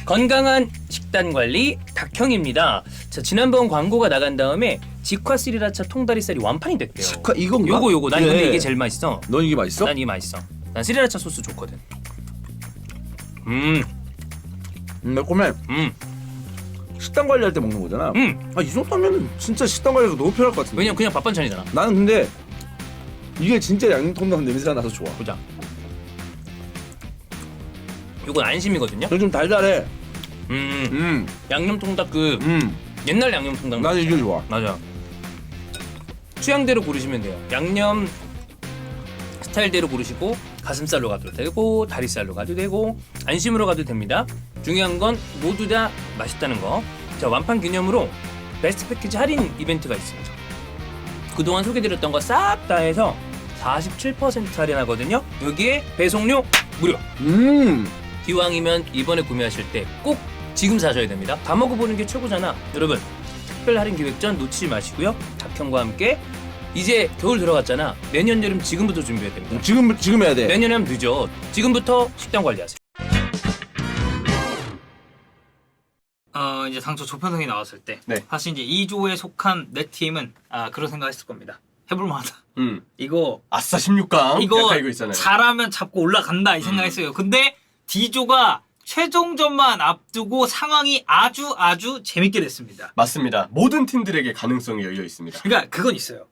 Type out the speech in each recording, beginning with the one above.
건강한 식단 관리 닭형입니다. 자, 지난번 광고가 나간 다음에 직화 스리라차 통다리살이 완판이 됐대요. 직화 이건가? 요거 난 그래. 근데 이게 제일 맛있어. 넌 이게 맛있어? 난 이게 맛있어. 난 스리라차 소스 좋거든. 매콤해. 식단 관리할 때 먹는 거잖아. 이 정도면 진짜 식단 관리가 너무 편할 것 같은데. 왜냐면 그냥 밥 반찬이잖아. 나는 근데 이게 진짜 양념통닭 냄새가 나서 좋아. 보자. 요건 안심이거든요. 이거 좀 달달해. 양념통닭 그 옛날 양념통닭. 나는 이게 좋아. 맞아. 취향대로 고르시면 돼요. 양념 스타일대로 고르시고 가슴살로 가도 되고 다리살로 가도 되고 안심으로 가도 됩니다. 중요한 건 모두 다 맛있다는 거. 자, 완판 기념으로 베스트 패키지 할인 이벤트가 있습니다. 그동안 소개드렸던 거 싹 다 해서 47% 할인하거든요. 여기에 배송료 무료. 기왕이면 이번에 구매하실 때 꼭 지금 사셔야 됩니다. 다 먹어보는 게 최고잖아. 여러분, 특별 할인 기획전 놓치지 마시고요. 닭형과 함께 이제 겨울 들어갔잖아. 내년 여름 지금부터 준비해야 됩니다. 지금 해야 돼. 내년에 하면 늦어. 지금부터 식단 관리하세요. 이제 당초 조편성이 나왔을 때 네. 사실 이제 2조에 속한 내 팀은 그런 생각했을 겁니다. 해볼만하다. 이거 아싸 16강. 이거 약간 이거 있잖아요. 잘하면 잡고 올라간다 이 생각했어요. 근데 D조가 최종전만 앞두고 상황이 아주 재밌게 됐습니다. 맞습니다. 모든 팀들에게 가능성이 열려 있습니다. 그러니까 그건 있어요.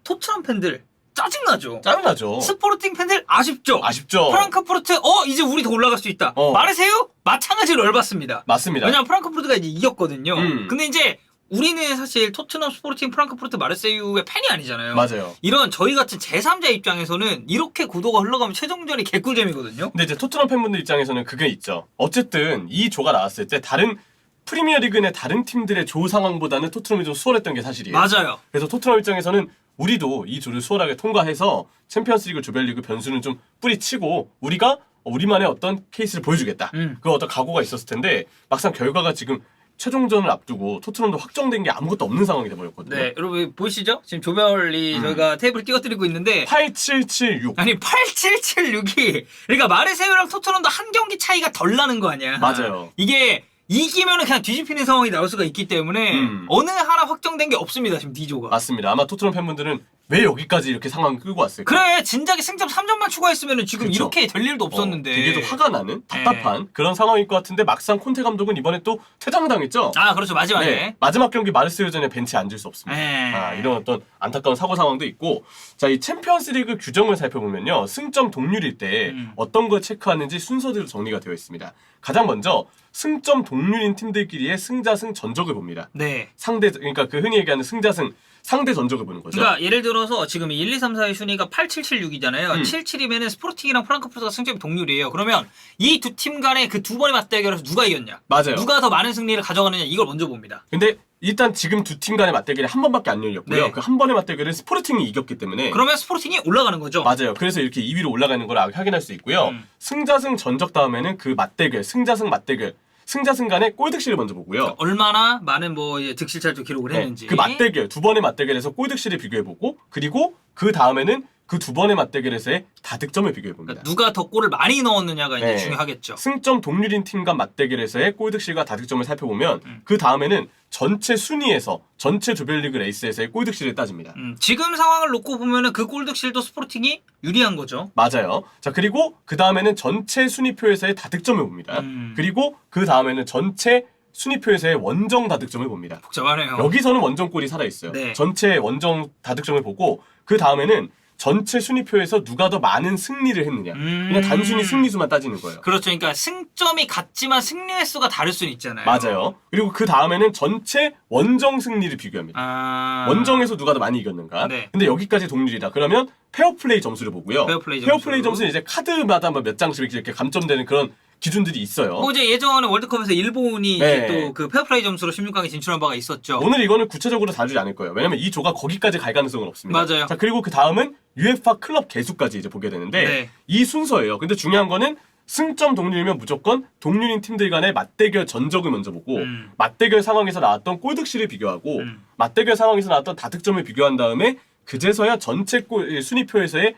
토트넘 팬들 짜증나죠. 짜증나죠. 스포르팅 팬들 아쉽죠. 아쉽죠. 프랑크푸르트 이제 우리 더 올라갈 수 있다. 말하세요? 마찬가지로 열받습니다. 맞습니다. 왜냐면 프랑크푸르트가 이제 이겼거든요. 음. 근데 이제 우리는 사실 토트넘 스포르팅 프랑크푸르트 마르세유의 팬이 아니잖아요. 맞아요. 이런 저희 같은 제3자 입장에서는 이렇게 구도가 흘러가면 최종전이 개꿀잼이거든요. 근데 이제 토트넘 팬분들 입장에서는 그게 있죠. 어쨌든 이 조가 나왔을 때 다른 프리미어리그 내 다른 팀들의 조 상황보다는 토트넘이 좀 수월했던 게 사실이에요. 맞아요. 그래서 토트넘 입장에서는 우리도 이 조를 수월하게 통과해서 챔피언스리그, 조별리그 변수는 좀 뿌리치고 우리가 우리만의 어떤 케이스를 보여주겠다. 그 어떤 각오가 있었을 텐데 막상 결과가 지금 최종전을 앞두고 토트넘도 확정된 게 아무것도 없는 상황이 돼버렸거든요. 네, 여러분 보이시죠? 지금 조별리 저희가 테이블 띄워드리고 있는데 8776. 아니 8776이 그러니까 마르세유랑 토트넘도 한 경기 차이가 덜 나는 거 아니야. 맞아요. 이게 이기면은 그냥 뒤집히는 상황이 나올 수가 있기 때문에 어느 하나 확정된 게 없습니다. 지금 D조가. 맞습니다. 아마 토트넘 팬분들은 왜 여기까지 이렇게 상황을 끌고 왔을까? 그래 진작에 승점 3점만 추가했으면 지금 그쵸. 이렇게 될 일도 없었는데. 되게 좀 화가 나는 답답한 그런 상황일 것 같은데 막상 콘테 감독은 이번에 또 퇴장당했죠. 그렇죠 마지막에. 네, 마지막 경기 마르세유전에 벤치에 앉을 수 없습니다. 네. 이런 어떤 안타까운 사고 상황도 있고, 자, 이 챔피언스리그 규정을 살펴보면요, 승점 동률일 때 어떤 걸 체크하는지 순서대로 정리가 되어 있습니다. 가장 먼저 승점 동률인 팀들끼리의 승자승 전적을 봅니다. 네. 그러니까 그 흔히 얘기하는 승자승 상대 전적을 보는 거죠. 그러니까 예를 들어서 지금 1, 2, 3, 4의 순위가 8776이잖아요. 77이면은 스포르팅이랑 프랑크푸르트가 승점이 동률이에요. 그러면 이 두 팀 간의 그 두 번의 맞대결에서 누가 이겼냐? 맞아요. 누가 더 많은 승리를 가져가느냐 이걸 먼저 봅니다. 근데 일단 지금 두 팀 간의 맞대결이 한 번밖에 안 열렸고요. 네. 그 한 번의 맞대결은 스포르팅이 이겼기 때문에 그러면 스포르팅이 올라가는 거죠. 맞아요. 그래서 이렇게 2위로 올라가는 걸 확인할 수 있고요. 승자승 전적 다음에는 그 맞대결, 승자승 맞대결, 승자승 간의 골득실을 먼저 보고요. 얼마나 많은 뭐 이제 득실차도 기록을 했는지. 그 맞대결, 두 번의 맞대결에서 골득실을 비교해보고, 그리고 그 다음에는 그 두 번의 맞대결에서의 다득점을 비교해봅니다. 그러니까 누가 더 골을 많이 넣었느냐가 이제 네. 중요하겠죠. 승점 동률인 팀 간 맞대결에서의 골득실과 다득점을 살펴보면 그 다음에는 전체 순위에서 전체 조별리그 레이스에서의 골득실을 따집니다. 지금 상황을 놓고 보면은 그 골득실도 스포르팅이 유리한 거죠. 맞아요. 자, 그리고 그 다음에는 전체 순위표에서의 다득점을 봅니다. 그리고 그 다음에는 전체 순위표에서의 원정 다득점을 봅니다. 복잡하네요. 여기서는 원정골이 살아있어요. 네. 전체 원정 다득점을 보고 그 다음에는 전체 순위표에서 누가 더 많은 승리를 했느냐. 그냥 단순히 승리수만 따지는 거예요. 그렇죠. 그러니까 승점이 같지만 승리 횟수가 다를 수는 있잖아요. 맞아요. 그리고 그 다음에는 전체 원정 승리를 비교합니다. 원정에서 누가 더 많이 이겼는가. 네. 근데 여기까지 동률이다. 그러면 페어플레이 점수를 보고요. 페어플레이 점수는 이제 카드마다 몇 장씩 이렇게 감점되는 그런 기준들이 있어요. 뭐 이제 예전에 월드컵에서 일본이 네. 또 그 페어플레이 점수로 16강에 진출한 바가 있었죠. 오늘 이거는 구체적으로 다루지 않을 거예요. 왜냐면 이 조가 거기까지 갈 가능성은 없습니다. 맞아요. 자, 그리고 그 다음은 UEFA 클럽 개수까지 이제 보게 되는데 네. 이 순서예요. 근데 중요한 거는 승점 동률이면 무조건 동률인 팀들 간의 맞대결 전적을 먼저 보고 맞대결 상황에서 나왔던 골득실을 비교하고 맞대결 상황에서 나왔던 다득점을 비교한 다음에 그제서야 전체 순위표에서의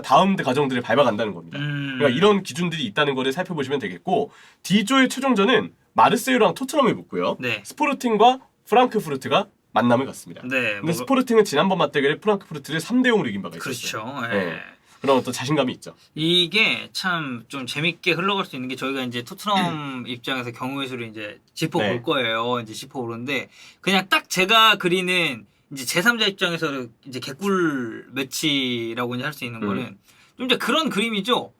다음 과정들을 밟아간다는 겁니다. 그러니까 이런 기준들이 있다는 거를 살펴보시면 되겠고 D조의 최종전은 마르세유랑 토트넘이 붙고요. 네. 스포르팅과 프랑크푸르트가 만남을 갖습니다. 네. 근데 스포르팅은 지난번 맞대결에 프랑크푸르트를 3대0으로 이긴 바가 있었어요. 그렇죠. 네. 예. 그런 어떤 자신감이 있죠. 이게 참 좀 재밌게 흘러갈 수 있는 게 저희가 이제 토트넘 입장에서 경우의 수를 이제 짚어볼 네. 거예요. 이제 짚어보는데 그냥 딱 제가 그리는 이제 제3자 입장에서 이제 개꿀 매치라고 이제 할 수 있는 거는 좀 이제 그런 그림이죠.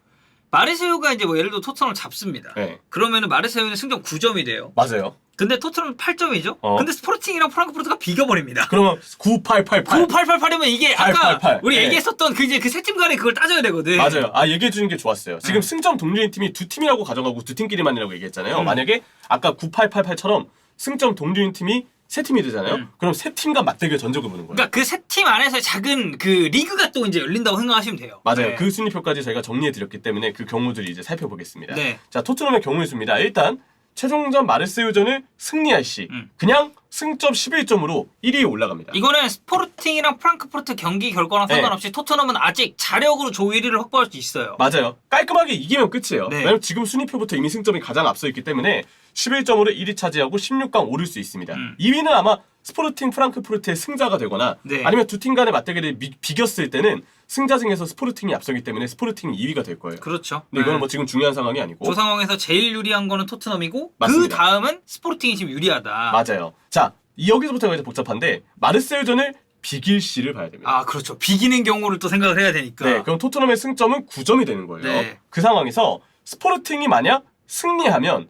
마르세유가 이제 뭐 예를 들어 토트넘을 잡습니다. 네. 그러면은 마르세유는 승점 9점이 돼요. 맞아요. 근데 토트넘은 8점이죠. 어. 근데 스포르팅이랑 프랑크푸르트가 비겨버립니다. 그러면 9888. 9888이면 이게 아까 888. 우리 네. 얘기했었던 그 이제 그 세 팀 간에 그걸 따져야 되거든. 맞아요. 얘기해 주는 게 좋았어요. 지금 승점 동률인 팀이 두 팀이라고 가정하고 두 팀끼리만이라고 얘기했잖아요. 만약에 아까 9888처럼 승점 동률인 팀이 세 팀이 되잖아요. 그럼 세 팀과 맞대결 전적을 보는 거예요. 그러니까 그 세 팀 안에서 작은 그 리그가 또 이제 열린다고 생각하시면 돼요. 맞아요. 네. 그 순위표까지 저희가 정리해 드렸기 때문에 그 경우들이 이제 살펴보겠습니다. 네. 자, 토트넘의 경우의 수입니다. 일단 최종전 마르세유전을 승리할 시 그냥 승점 11점으로 1위에 올라갑니다. 이거는 스포르팅이랑 프랑크푸르트 경기 결과랑 상관없이 토트넘은 아직 자력으로 조 1위를 확보할 수 있어요. 맞아요. 깔끔하게 이기면 끝이에요. 네. 왜냐면 지금 순위표부터 이미 승점이 가장 앞서 있기 때문에 11점으로 1위 차지하고 16강 오를 수 있습니다. 2위는 아마 스포르팅 프랑크푸르트의 승자가 되거나 네. 아니면 두 팀 간의 맞대결을 비겼을 때는 승자 중에서 스포르팅이 앞서기 때문에 스포르팅이 2위가 될 거예요. 그렇죠. 근데 이거는 뭐 지금 중요한 상황이 아니고. 그 상황에서 제일 유리한 거는 토트넘이고 맞습니다. 그 다음은 스포르팅이 지금 유리하다. 맞아요. 자, 여기서부터가 이제 복잡한데 마르세유전을 비길 시를 봐야 됩니다. 아 그렇죠. 비기는 경우를 또 생각을 해야 되니까. 네, 그럼 토트넘의 승점은 9점이 되는 거예요. 네. 그 상황에서 스포르팅이 만약 승리하면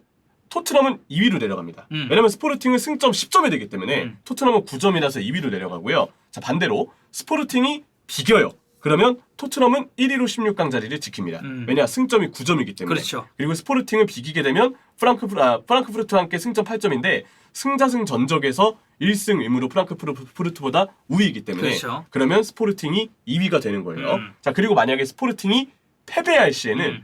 토트넘은 2위로 내려갑니다. 왜냐면 스포르팅은 승점 10점이 되기 때문에 토트넘은 9점이라서 2위로 내려가고요. 자, 반대로 스포르팅이 비겨요. 그러면 토트넘은 1위로 16강 자리를 지킵니다. 왜냐? 승점이 9점이기 때문에. 그렇죠. 그리고 스포르팅을 비기게 되면 프랑크푸르트와 함께 승점 8점인데 승자승 전적에서 1승 의무로 프랑크푸르트보다 우위이기 때문에 그렇죠. 그러면 스포르팅이 2위가 되는 거예요. 자, 그리고 만약에 스포르팅이 패배할 시에는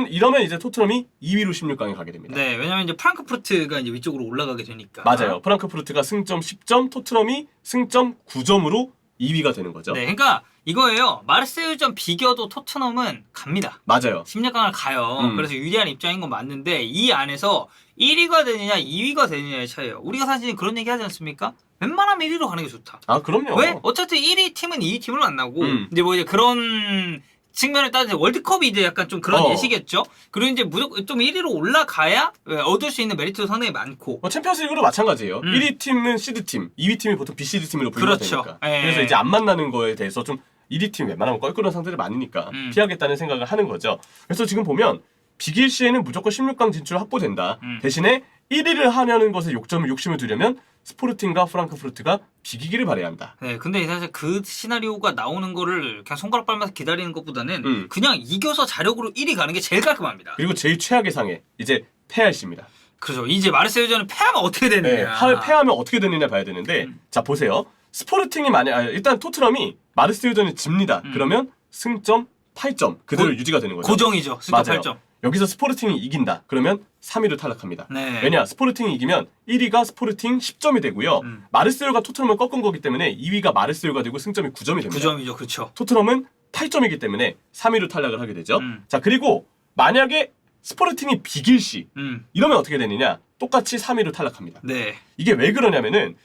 이러면 이제 토트넘이 2위로 16강에 가게 됩니다. 네, 왜냐면 이제 프랑크푸르트가 이제 위쪽으로 올라가게 되니까. 맞아요. 프랑크푸르트가 승점 10점, 토트넘이 승점 9점으로 2위가 되는 거죠. 네, 그러니까 이거예요. 마르세유전 비겨도 토트넘은 갑니다. 맞아요. 16강을 가요. 그래서 유리한 입장인 건 맞는데 이 안에서 1위가 되느냐 2위가 되느냐의 차이예요. 우리가 사실 그런 얘기 하지 않습니까? 웬만하면 1위로 가는 게 좋다. 아, 그럼요. 왜? 어차피 1위 팀은 2위 팀을 만나고 이제 뭐 이제 그런 측면을 따져 월드컵이 이제 약간 좀 그런 예시겠죠. 그리고 이제 무조건 좀 1위로 올라가야 얻을 수 있는 메리트도 상당히 많고. 뭐 챔피언스리그로 마찬가지예요. 1위 팀은 시드 팀, 2위 팀이 보통 비시드 팀으로 분류가 그렇죠. 되니까. 예. 그래서 이제 안 만나는 거에 대해서 좀 1위 팀 웬만하면 껄끄러운 상대들 많으니까 피하겠다는 생각을 하는 거죠. 그래서 지금 보면 비길 시에는 무조건 16강 진출 확보된다. 대신에 1위를 하려는 것에 욕심을 두려면 스포르팅과 프랑크푸르트가 비기기를 바라야 한다. 네, 근데 사실 그 시나리오가 나오는 거를 그냥 손가락 빨면서 기다리는 것보다는 그냥 이겨서 자력으로 1위 가는 게 제일 깔끔합니다. 그리고 제일 최악의 상해 이제 패할 시입니다. 그렇죠. 이제 마르세유전은 패하면 어떻게 네, 되느냐. 패하면 어떻게 되느냐 봐야 되는데 자 보세요. 스포르팅이 일단 토트넘이 마르세유전을 집니다. 그러면 승점 8점 그대로 유지가 되는 거죠. 고정이죠. 승점 맞아요. 8점. 여기서 스포르팅이 이긴다. 그러면 3위로 탈락합니다. 네. 왜냐? 스포르팅이 이기면 1위가 스포르팅 10점이 되고요. 마르세유가 토트넘을 꺾은 거기 때문에 2위가 마르세유가 되고 승점이 9점이 됩니다. 9점이죠. 그렇죠. 토트넘은 8점이기 때문에 3위로 탈락을 하게 되죠. 자, 그리고 만약에 스포르팅이 비길 시 이러면 어떻게 되느냐? 똑같이 3위로 탈락합니다. 네. 이게 왜 그러냐면은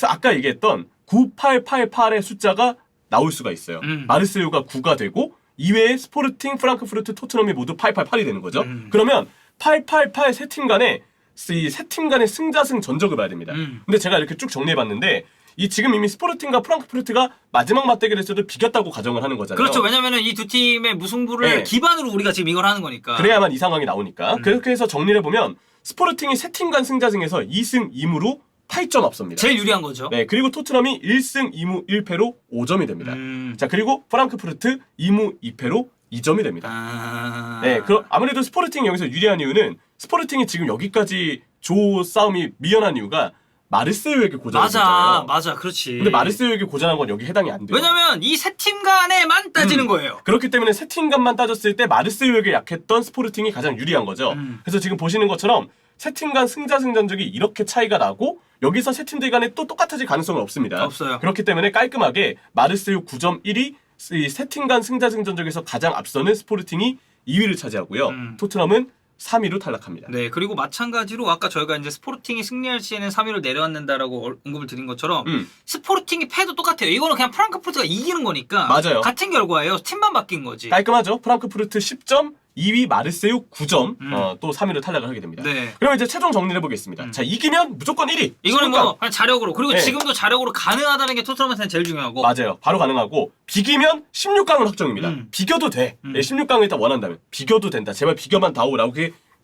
아까 얘기했던 9888의 숫자가 나올 수가 있어요. 마르세유가 9가 되고 이외에 스포르팅, 프랑크푸르트, 토트넘이 모두 888이 되는 거죠. 그러면 888 세 팀 간의 승자승 전적을 봐야 됩니다. 근데 제가 이렇게 쭉 정리해봤는데 지금 이미 스포르팅과 프랑크푸르트가 마지막 맞대결에서도 비겼다고 가정을 하는 거잖아요. 그렇죠. 왜냐면은 이 두 팀의 무승부를 네. 기반으로 우리가 지금 이걸 하는 거니까. 그래야만 이 상황이 나오니까. 그렇게 해서 정리를 해보면 스포르팅이 세 팀 간 승자승에서 2승 2무로 8점 앞섭니다. 제일 유리한 거죠. 네, 그리고 토트넘이 1승 2무 1패로 5점이 됩니다. 자, 그리고 프랑크푸르트 2무 2패로 2점이 됩니다. 네, 아무래도 스포르팅이 여기서 유리한 이유는 스포르팅이 지금 여기까지 조 싸움이 미연한 이유가 마르세유에게 고전했잖아요. 맞아, 그렇지. 근데 마르세유에게 고전한 건 여기 해당이 안 돼요. 왜냐면 이 세 팀 간에만 따지는 거예요. 그렇기 때문에 세 팀 간만 따졌을 때 마르세유에게 약했던 스포르팅이 가장 유리한 거죠. 그래서 지금 보시는 것처럼 세 팀 간 승자승 전적이 이렇게 차이가 나고 여기서 세 팀들 간에 또 똑같아질 가능성은 없습니다. 없어요. 그렇기 때문에 깔끔하게 마르세유 9점 1위, 이 세팅간 승자승전적에서 가장 앞서는 스포르팅이 2위를 차지하고요. 토트넘은 3위로 탈락합니다. 네, 그리고 마찬가지로 아까 저희가 이제 스포르팅이 승리할 시에는 3위로 내려앉는다라고 언급을 드린 것처럼 스포르팅이 패도 똑같아요. 이거는 그냥 프랑크푸르트가 이기는 거니까 맞아요. 같은 결과예요. 팀만 바뀐 거지. 깔끔하죠. 프랑크푸르트 10점, 2위 마르세유 9점, 또 3위로 탈락을 하게 됩니다. 네. 그러면 이제 최종 정리를 해보겠습니다. 자, 이기면 무조건 1위. 이거는 16강. 뭐 그냥 자력으로 그리고 네. 지금도 자력으로 가능하다는 게 토트넘한테는 제일 중요하고. 맞아요. 바로 가능하고 비기면 16강은 확정입니다. 비겨도 돼. 16강을 일단 원한다면 비겨도 된다. 제발 비겨만 다오라고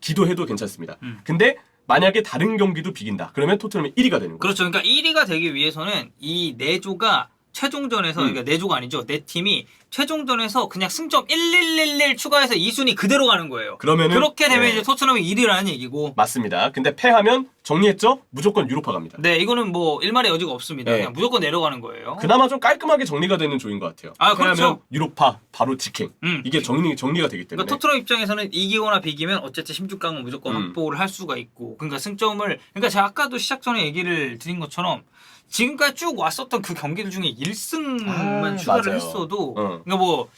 기도해도 괜찮습니다. 근데 만약에 다른 경기도 비긴다. 그러면 토트넘이 1위가 되는 거예요. 그렇죠. 그러니까 1위가 되기 위해서는 이 네 조가 최종전에서 그러니까 네 조가 아니죠. 네 팀이 최종전에서 그냥 승점 1111 추가해서 2순위 그대로 가는 거예요. 그러면은 그렇게 되면 네. 이제 토트넘이 1위라는 얘기고. 맞습니다. 근데 패하면 정리했죠? 무조건 유로파 갑니다. 네, 이거는 뭐 일말의 여지가 없습니다. 네. 그냥 무조건 내려가는 거예요. 그나마 좀 깔끔하게 정리가 되는 조인 것 같아요. 아, 그렇죠. 패하면 유로파 바로 직행. 이게 정리가 되기 때문에. 그러니까 토트넘 입장에서는 이기거나 비기면 어쨌든 16강은 무조건 확보를 할 수가 있고, 그러니까 승점을, 그러니까 제가 아까도 시작 전에 얘기를 드린 것처럼 지금까지 쭉 왔었던 그 경기들 중에 1승만 추가를 맞아요. 했어도, 그러니까 뭐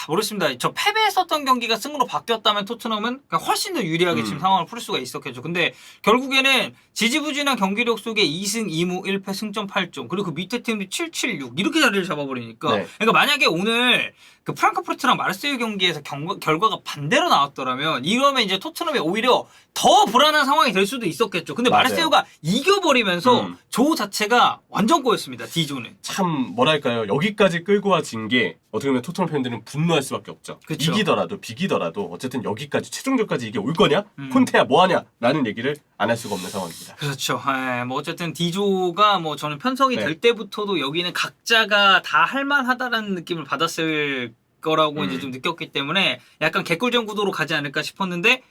모르겠습니다. 저 패배했었던 경기가 승으로 바뀌었다면 토트넘은 그냥 훨씬 더 유리하게 지금 상황을 풀 수가 있었겠죠. 근데 결국에는 지지부진한 경기력 속에 2승 2무 1패 승점 8점 그리고 그 밑에 팀들이 776 이렇게 자리를 잡아버리니까 네. 그러니까 만약에 오늘 그 프랑크푸르트랑 마르세유 경기에서 결과가 반대로 나왔더라면 이러면 이제 토트넘이 오히려 더 불안한 상황이 될 수도 있었겠죠. 근데 맞아요. 마르세유가 이겨버리면서 조 자체가 완전 꼬였습니다. D조는. 참 뭐랄까요. 여기까지 끌고 와진 게 어떻게 보면 토트넘 팬들은 분노할 수밖에 없죠. 그쵸. 이기더라도 비기더라도 어쨌든 여기까지 최종전까지 이게 올 거냐? 콘테야 뭐하냐? 라는 얘기를 안 할 수가 없는 상황입니다. 그렇죠. 예, 뭐 어쨌든 D조가 뭐 저는 편성이 네. 될 때부터도 여기는 각자가 다 할만하다라는 느낌을 받았을 거라고 이제 좀 느꼈기 때문에 약간 개꿀전 구도로 가지 않을까 싶었는데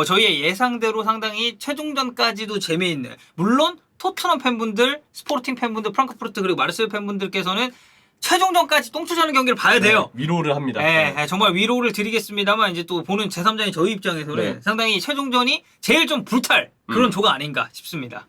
저희의 예상대로 상당히 최종전까지도 재미있는, 물론 토트넘 팬분들, 스포르팅 팬분들, 프랑크푸르트 그리고 마르세유 팬분들께서는 최종전까지 똥투자는 경기를 봐야 돼요. 네, 위로를 합니다. 예, 정말 위로를 드리겠습니다만 이제 또 보는 제3자인 저희 입장에서는 네. 상당히 최종전이 제일 좀 불탈 그런 조가 아닌가 싶습니다.